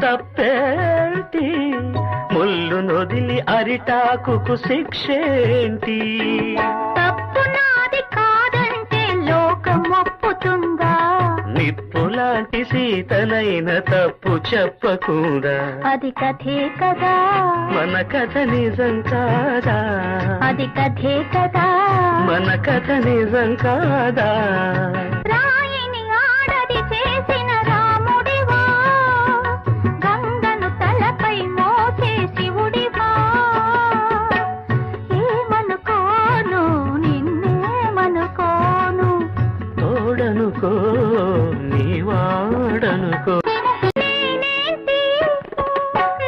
తప్పేంటి, ముళ్ళు నొదిలి అరిటాకుకు శిక్షేంటి? తప్పు నాది కాదంటే లోకం ఒప్పుతుందా? నిప్పులాంటి సీతనైన తప్పు చెప్పకుండా అది కథే కదా, మన కథ నిజం కాదా? అది కథే కదా, మన కథ నిజం కాదా? రాయిని ఆడది చేసిన రాముడివా, గంగను తలపై మోసే శివుడివా. ఏమనుకోను నిన్నేమనుకోను, తోడనుకో నీవాడనుకో. నేనేంటి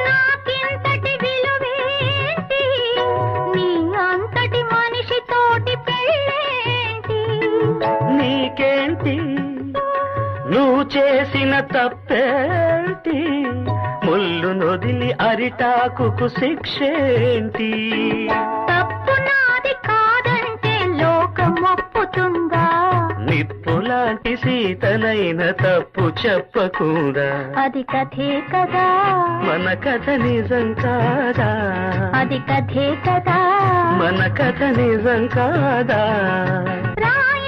నాకింతటి విలువేంటి, నీ అంతటి మనిషితోటి పెళ్ళేంటి? నీకేంటి, నువ్వు చేసిన తప్పేంటి, ముళ్ళు నొదిలి అరిటాకుకు శిక్షేంటి? తప్పు నాది కాదంటే లోకం ఒప్పుతుందా? నిప్పులాంటి సీతనైన తప్పు చెప్పకుండా అది కథే కదా, మన కథ నిజం కాదా? అది కథే కదా, మన కథ నిజం కాదా? రాయి